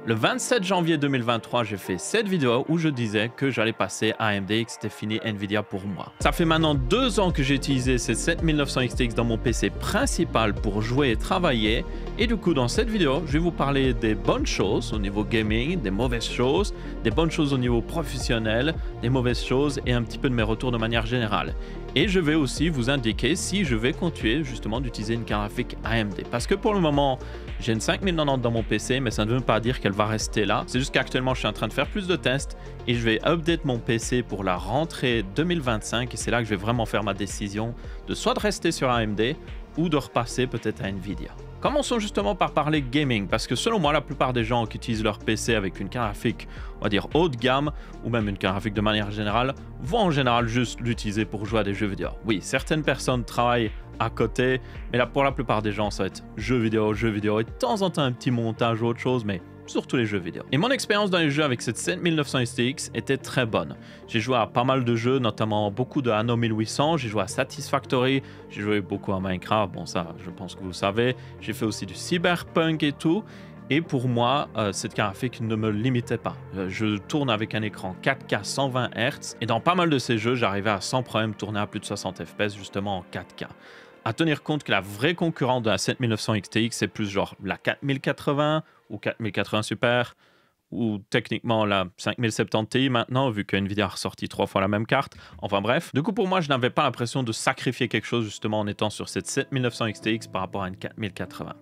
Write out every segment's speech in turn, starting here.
Le 27 janvier 2023, j'ai fait cette vidéo où je disais que j'allais passer à AMD et que c'était fini Nvidia pour moi. Ça fait maintenant 2 ans que j'ai utilisé ces 7900 XTX dans mon PC principal pour jouer et travailler. Et du coup, dans cette vidéo, je vais vous parler des bonnes choses au niveau gaming, des mauvaises choses, des bonnes choses au niveau professionnel, des mauvaises choses et un petit peu de mes retours de manière générale. Et je vais aussi vous indiquer si je vais continuer justement d'utiliser une carte graphique AMD. Parce que pour le moment, j'ai une 5090 dans mon PC, mais ça ne veut pas dire qu'elle va rester là. C'est juste qu'actuellement, je suis en train de faire plus de tests et je vais update mon PC pour la rentrée 2025. Et c'est là que je vais vraiment faire ma décision de soit de rester sur AMD ou de repasser peut-être à Nvidia. Commençons justement par parler gaming, parce que selon moi, la plupart des gens qui utilisent leur PC avec une carte graphique, on va dire haut de gamme, ou même une carte graphique de manière générale, vont en général juste l'utiliser pour jouer à des jeux vidéo. Oui, certaines personnes travaillent à côté, mais là, pour la plupart des gens, ça va être jeux vidéo, et de temps en temps un petit montage ou autre chose, mais surtout les jeux vidéo. Et mon expérience dans les jeux avec cette 7900 XTX était très bonne. J'ai joué à pas mal de jeux, notamment beaucoup de Anno 1800, j'ai joué à Satisfactory, j'ai joué beaucoup à Minecraft, bon ça je pense que vous savez, j'ai fait aussi du Cyberpunk et tout. Et pour moi, cette carte graphique ne me limitait pas. Je tourne avec un écran 4K 120 Hz et dans pas mal de ces jeux, j'arrivais à sans problème tourner à plus de 60 FPS justement en 4K. À tenir compte que la vraie concurrente de la 7900 XTX, c'est plus genre la 4080 ou 4080 Super, ou techniquement la 5070 Ti maintenant, vu que Nvidia a ressorti 3 fois la même carte. Enfin bref, du coup pour moi, je n'avais pas l'impression de sacrifier quelque chose justement en étant sur cette 7900 XTX par rapport à une 4080.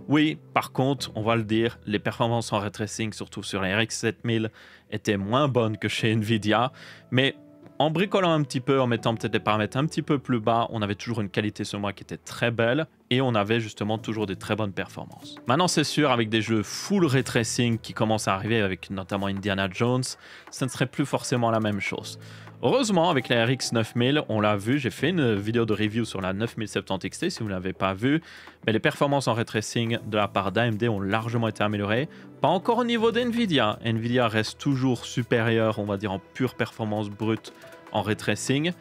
Oui, par contre, on va le dire, les performances en ray tracing, surtout sur les RX 7000, étaient moins bonnes que chez Nvidia, mais en bricolant un petit peu, en mettant peut-être des paramètres un petit peu plus bas, on avait toujours une qualité sur moi qui était très belle et on avait justement toujours des très bonnes performances. Maintenant, c'est sûr, avec des jeux full ray tracing qui commencent à arriver, avec notamment Indiana Jones, ça ne serait plus forcément la même chose. Heureusement, avec la RX 9000, on l'a vu, j'ai fait une vidéo de review sur la 9070 XT, si vous ne l'avez pas vu, mais les performances en ray tracing de la part d'AMD ont largement été améliorées. Pas encore au niveau d'Nvidia. Nvidia reste toujours supérieur, on va dire, en pure performance brute en ray tracing,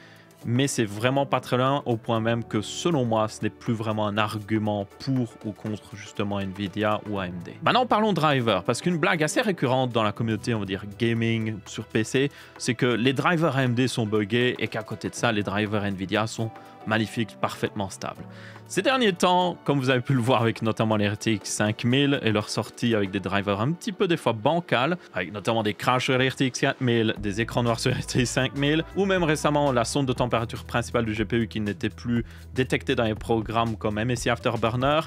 mais c'est vraiment pas très loin, au point même que selon moi ce n'est plus vraiment un argument pour ou contre justement Nvidia ou AMD. Maintenant parlons driver, parce qu'une blague assez récurrente dans la communauté, on va dire gaming sur PC, c'est que les drivers AMD sont buggés et qu'à côté de ça les drivers Nvidia sont magnifiques, parfaitement stables. Ces derniers temps, comme vous avez pu le voir avec notamment les RTX 5000 et leur sortie avec des drivers un petit peu des fois bancales, avec notamment des crashs sur les RTX 4000, des écrans noirs sur les RTX 5000, ou même récemment la sonde de température principale du GPU qui n'était plus détectée dans les programmes comme MSI Afterburner.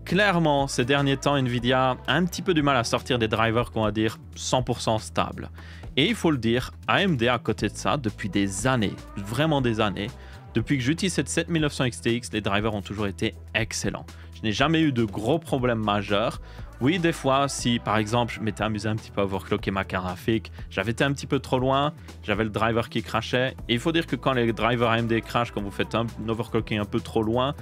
Clairement, ces derniers temps, Nvidia a un petit peu du mal à sortir des drivers qu'on va dire 100% stables. Et il faut le dire, AMD à côté de ça, depuis des années, vraiment des années, depuis que j'utilise cette 7900 XTX, les drivers ont toujours été excellents. Je n'ai jamais eu de gros problèmes majeurs. Oui, des fois, si par exemple je m'étais amusé un petit peu à overclocker ma carte graphique, j'avais été un petit peu trop loin, j'avais le driver qui crashait. Et il faut dire que quand les drivers AMD crashent, quand vous faites un overclocking un peu trop loin,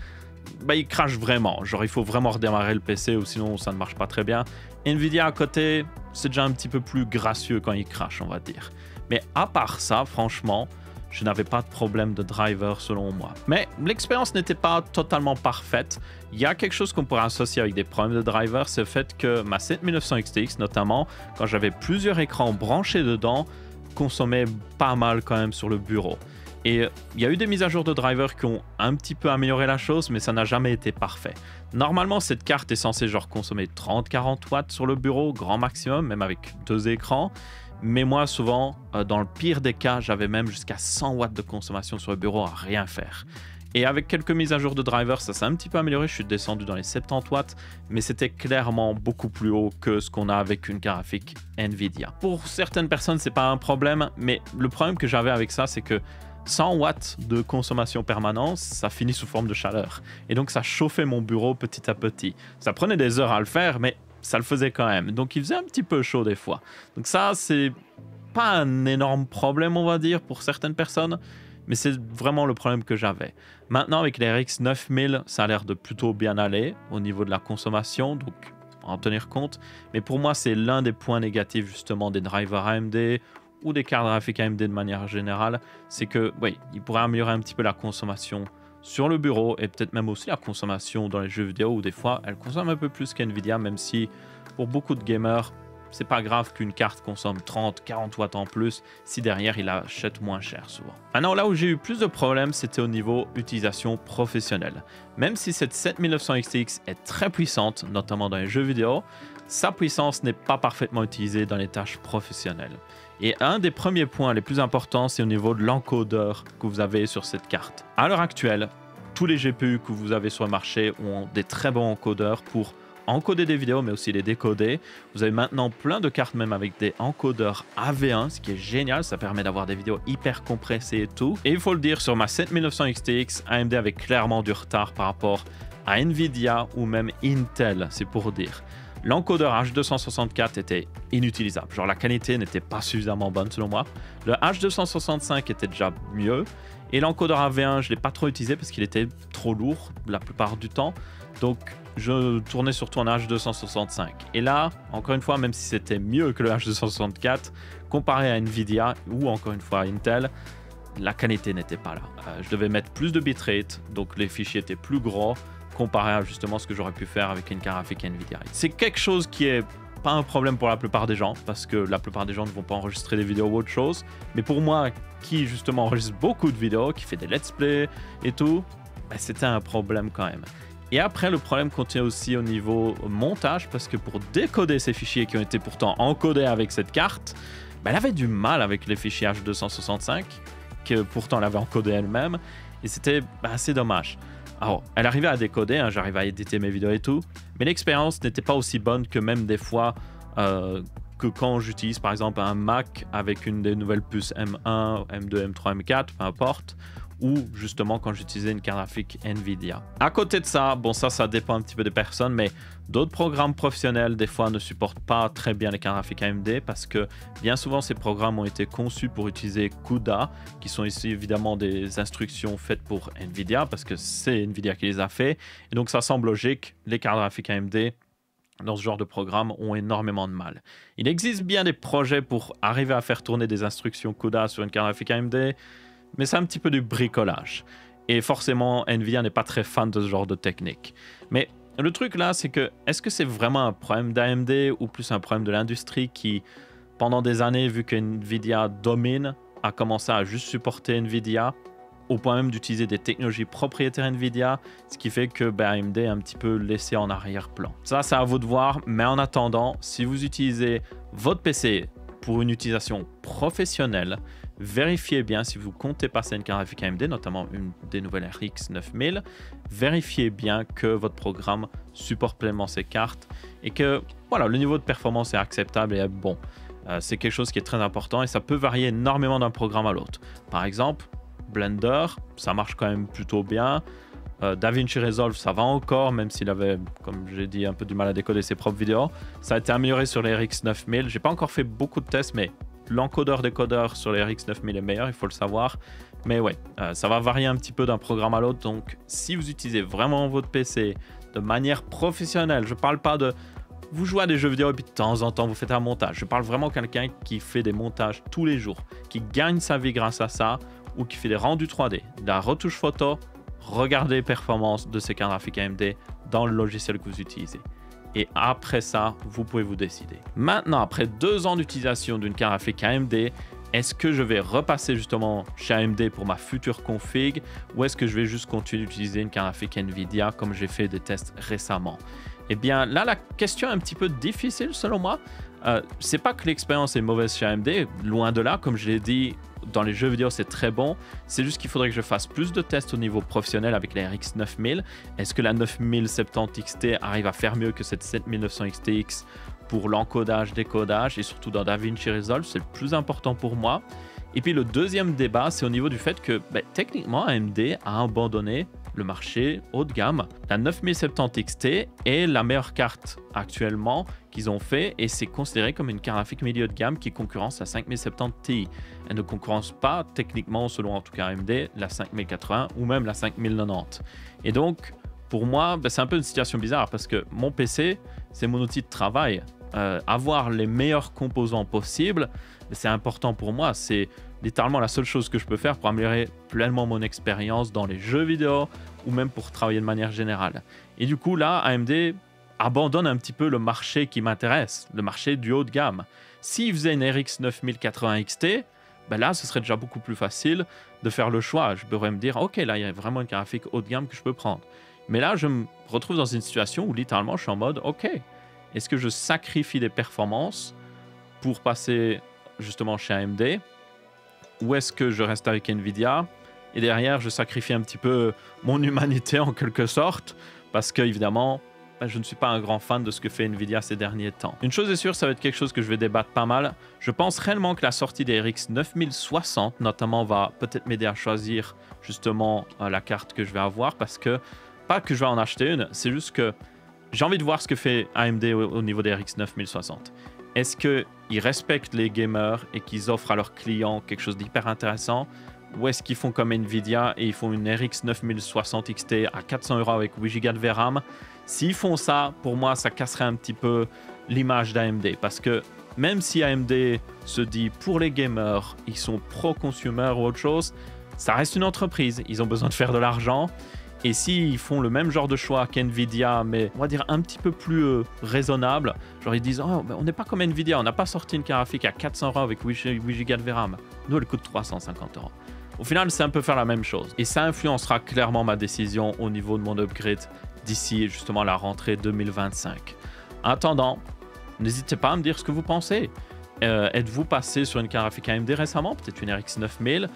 bah, ils crashent vraiment. Genre, il faut vraiment redémarrer le PC ou sinon ça ne marche pas très bien. Nvidia à côté, c'est déjà un petit peu plus gracieux quand ils crashent, on va dire. Mais à part ça, franchement, je n'avais pas de problème de driver selon moi. Mais l'expérience n'était pas totalement parfaite. Il y a quelque chose qu'on pourrait associer avec des problèmes de driver, c'est le fait que ma 7900 XTX notamment, quand j'avais plusieurs écrans branchés dedans, consommait pas mal quand même sur le bureau. Et il y a eu des mises à jour de driver qui ont un petit peu amélioré la chose, mais ça n'a jamais été parfait. Normalement, cette carte est censée genre consommer 30-40 watts sur le bureau, grand maximum, même avec 2 écrans. Mais moi, souvent, dans le pire des cas, j'avais même jusqu'à 100 watts de consommation sur le bureau à rien faire. Et avec quelques mises à jour de driver, ça s'est un petit peu amélioré. Je suis descendu dans les 70 watts, mais c'était clairement beaucoup plus haut que ce qu'on a avec une carte graphique Nvidia. Pour certaines personnes, c'est pas un problème, mais le problème que j'avais avec ça, c'est que 100 watts de consommation permanente, ça finit sous forme de chaleur. Et donc, ça chauffait mon bureau petit à petit. Ça prenait des heures à le faire, mais ça le faisait quand même. Donc, il faisait un petit peu chaud des fois. Donc ça, c'est pas un énorme problème, on va dire, pour certaines personnes, mais c'est vraiment le problème que j'avais. Maintenant, avec les RX 9000, ça a l'air de plutôt bien aller au niveau de la consommation, donc en tenir compte. Mais pour moi, c'est l'un des points négatifs, justement, des drivers AMD ou des cartes graphiques AMD de manière générale, c'est que, oui, ils pourraient améliorer un petit peu la consommation sur le bureau et peut-être même aussi la consommation dans les jeux vidéo où des fois, elle consomme un peu plus qu'NVIDIA, même si pour beaucoup de gamers, c'est pas grave qu'une carte consomme 30-40 watts en plus si derrière il achète moins cher souvent. Maintenant, là où j'ai eu plus de problèmes, c'était au niveau utilisation professionnelle. Même si cette 7900 XTX est très puissante, notamment dans les jeux vidéo, sa puissance n'est pas parfaitement utilisée dans les tâches professionnelles. Et un des premiers points les plus importants, c'est au niveau de l'encodeur que vous avez sur cette carte. À l'heure actuelle, tous les GPU que vous avez sur le marché ont des très bons encodeurs pour encoder des vidéos, mais aussi les décoder. Vous avez maintenant plein de cartes même avec des encodeurs AV1, ce qui est génial. Ça permet d'avoir des vidéos hyper compressées et tout. Et il faut le dire, sur ma 7900 XTX, AMD avait clairement du retard par rapport à Nvidia ou même Intel, c'est pour dire. L'encodeur H264 était inutilisable. Genre la qualité n'était pas suffisamment bonne selon moi. Le H265 était déjà mieux. Et l'encodeur AV1, je ne l'ai pas trop utilisé parce qu'il était trop lourd la plupart du temps. Donc je tournais surtout en H265. Et là, encore une fois, même si c'était mieux que le H264, comparé à Nvidia ou encore une fois à Intel, la qualité n'était pas là. Je devais mettre plus de bitrate, donc les fichiers étaient plus gros comparé à justement ce que j'aurais pu faire avec une carte graphique Nvidia. C'est quelque chose qui est pas un problème pour la plupart des gens, parce que la plupart des gens ne vont pas enregistrer des vidéos ou autre chose. Mais pour moi, qui justement enregistre beaucoup de vidéos, qui fait des let's play et tout, ben, c'était un problème quand même. Et après, le problème continue aussi au niveau montage, parce que pour décoder ces fichiers qui ont été pourtant encodés avec cette carte, ben, elle avait du mal avec les fichiers H265, que pourtant elle avait encodé elle-même, et c'était assez dommage. Alors, elle arrivait à décoder, hein, j'arrivais à éditer mes vidéos et tout, mais l'expérience n'était pas aussi bonne que même des fois que quand j'utilise par exemple un Mac avec une des nouvelles puces M1, M2, M3, M4, peu importe, ou justement quand j'utilisais une carte graphique Nvidia. À côté de ça, bon ça dépend un petit peu des personnes, mais d'autres programmes professionnels des fois ne supportent pas très bien les cartes graphiques AMD parce que bien souvent ces programmes ont été conçus pour utiliser CUDA, qui sont ici évidemment des instructions faites pour Nvidia parce que c'est Nvidia qui les a fait, et donc ça semble logique, les cartes graphiques AMD dans ce genre de programme ont énormément de mal. Il existe bien des projets pour arriver à faire tourner des instructions CUDA sur une carte graphique AMD, mais c'est un petit peu du bricolage. Et forcément, Nvidia n'est pas très fan de ce genre de technique. Mais le truc là, c'est que, est-ce que c'est vraiment un problème d'AMD ou plus un problème de l'industrie qui, pendant des années, vu que Nvidia domine, a commencé à juste supporter Nvidia, au point même d'utiliser des technologies propriétaires Nvidia, ce qui fait que AMD est un petit peu laissé en arrière-plan. Ça, c'est à vous de voir, mais en attendant, si vous utilisez votre PC pour une utilisation professionnelle, vérifiez bien si vous comptez passer une carte graphique AMD, notamment une des nouvelles RX 9000, vérifiez bien que votre programme supporte pleinement ces cartes et que voilà, le niveau de performance est acceptable et est bon. C'est quelque chose qui est très important et ça peut varier énormément d'un programme à l'autre. Par exemple, Blender, ça marche quand même plutôt bien. DaVinci Resolve, ça va encore, même s'il avait, comme j'ai dit, un peu du mal à décoder ses propres vidéos. Ça a été amélioré sur les RX 9000. J'ai pas encore fait beaucoup de tests, mais l'encodeur-décodeur sur les RX 9000 est meilleur, il faut le savoir. Mais ouais, ça va varier un petit peu d'un programme à l'autre. Donc, si vous utilisez vraiment votre PC de manière professionnelle, je parle pas de vous jouez à des jeux vidéo et puis de temps en temps vous faites un montage. Je parle vraiment de quelqu'un qui fait des montages tous les jours, qui gagne sa vie grâce à ça, ou qui fait des rendus 3D, de la retouche photo. Regardez les performances de ces cartes graphiques AMD dans le logiciel que vous utilisez. Et après ça, vous pouvez vous décider. Maintenant, après 2 ans d'utilisation d'une carte graphique AMD, est-ce que je vais repasser justement chez AMD pour ma future config ou est-ce que je vais juste continuer d'utiliser une carte graphique Nvidia comme j'ai fait des tests récemment? Eh bien là, la question est un petit peu difficile selon moi. C'est pas que l'expérience est mauvaise chez AMD, loin de là, comme je l'ai dit, dans les jeux vidéo c'est très bon, c'est juste qu'il faudrait que je fasse plus de tests au niveau professionnel avec la RX 9000. Est-ce que la 9070 XT arrive à faire mieux que cette 7900 XTX pour l'encodage, décodage et surtout dans DaVinci Resolve? C'est le plus important pour moi. Et puis le deuxième débat, c'est au niveau du fait que techniquement AMD a abandonné le marché haut de gamme. La 9070 XT est la meilleure carte actuellement qu'ils ont fait et c'est considéré comme une carte graphique milieu de gamme qui concurrence la 5070 Ti. Elle ne concurrence pas techniquement, selon en tout cas AMD, la 5080 ou même la 5090. Et donc, pour moi, c'est un peu une situation bizarre parce que mon PC, c'est mon outil de travail. Avoir les meilleurs composants possibles, c'est important pour moi. C'est littéralement la seule chose que je peux faire pour améliorer pleinement mon expérience dans les jeux vidéo ou même pour travailler de manière générale. Et du coup, là, AMD abandonne un petit peu le marché qui m'intéresse, le marché du haut de gamme. S'il faisait une RX 9080 XT, ben là, ce serait déjà beaucoup plus facile de faire le choix. Je pourrais me dire, ok, là, il y a vraiment une graphique haut de gamme que je peux prendre. Mais là, je me retrouve dans une situation où littéralement, je suis en mode, ok, est-ce que je sacrifie des performances pour passer justement chez AMD, ou est-ce que je reste avec Nvidia et derrière, je sacrifie un petit peu mon humanité en quelque sorte, parce que évidemment, je ne suis pas un grand fan de ce que fait Nvidia ces derniers temps. Une chose est sûre, ça va être quelque chose que je vais débattre pas mal. Je pense réellement que la sortie des RX 9060, notamment, va peut-être m'aider à choisir justement la carte que je vais avoir, parce que, pas que je vais en acheter une, c'est juste que j'ai envie de voir ce que fait AMD au niveau des RX 9060. Est-ce qu'ils respectent les gamers et qu'ils offrent à leurs clients quelque chose d'hyper intéressant, ou est-ce qu'ils font comme Nvidia et ils font une RX 9060 XT à 400 € avec 8 Go de VRAM? S'ils font ça, pour moi, ça casserait un petit peu l'image d'AMD. Parce que même si AMD se dit pour les gamers, ils sont pro-consumer ou autre chose, ça reste une entreprise. Ils ont besoin de faire de l'argent. Et s'ils font le même genre de choix qu'NVIDIA, mais on va dire un petit peu plus raisonnable, genre ils disent oh, on n'est pas comme NVIDIA, on n'a pas sorti une carte graphique à 400 € avec 8 Go de VRAM. Nous, elle coûte 350 €. Au final, c'est un peu faire la même chose. Et ça influencera clairement ma décision au niveau de mon upgrade d'ici justement la rentrée 2025. En attendant, n'hésitez pas à me dire ce que vous pensez. Êtes-vous passé sur une carte graphique AMD récemment, peut-être une RX 9000?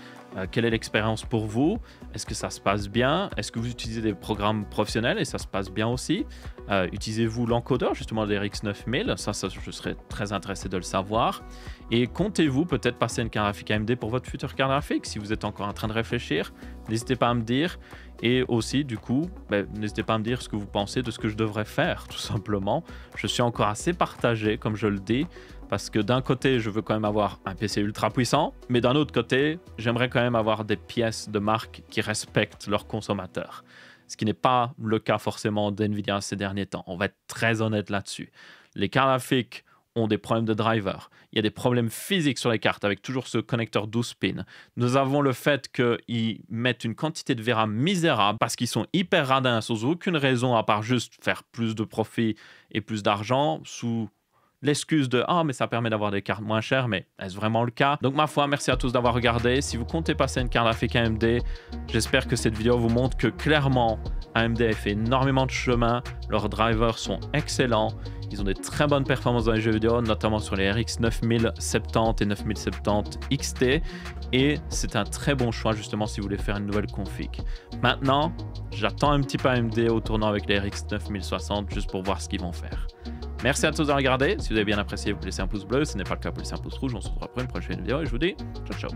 Quelle est l'expérience pour vous? Est-ce que ça se passe bien? Est-ce que vous utilisez des programmes professionnels et ça se passe bien aussi? Utilisez-vous l'encodeur justement de RX 9000? Ça, je serais très intéressé de le savoir. Et comptez-vous peut-être passer une carte graphique AMD pour votre future carte graphique? Si vous êtes encore en train de réfléchir, n'hésitez pas à me dire. Et aussi, du coup, n'hésitez pas à me dire ce que vous pensez de ce que je devrais faire, tout simplement. Je suis encore assez partagé, comme je le dis, parce que d'un côté, je veux quand même avoir un PC ultra puissant, mais d'un autre côté, j'aimerais quand même avoir des pièces de marque qui respectent leurs consommateurs. Ce qui n'est pas le cas forcément d'NVIDIA ces derniers temps. On va être très honnête là-dessus. Les cartes graphiques ont des problèmes de driver. Il y a des problèmes physiques sur les cartes avec toujours ce connecteur 12 pins. Nous avons le fait qu'ils mettent une quantité de VRAM misérable parce qu'ils sont hyper radins sans aucune raison à part juste faire plus de profit et plus d'argent sous l'excuse de « Ah, mais ça permet d'avoir des cartes moins chères », mais est-ce vraiment le cas? Donc ma foi, merci à tous d'avoir regardé. Si vous comptez passer une carte graphique AMD, j'espère que cette vidéo vous montre que clairement, AMD a fait énormément de chemin. Leurs drivers sont excellents. Ils ont des très bonnes performances dans les jeux vidéo, notamment sur les RX 9070 et 9070 XT. Et c'est un très bon choix justement si vous voulez faire une nouvelle config. Maintenant, j'attends un petit peu AMD au tournant avec les RX 9060 juste pour voir ce qu'ils vont faire. Merci à tous d'avoir regardé. Si vous avez bien apprécié, vous pouvez laisser un pouce bleu. Si ce n'est pas le cas, vous pouvez laisser un pouce rouge. On se retrouve pour une prochaine vidéo et je vous dis ciao ciao.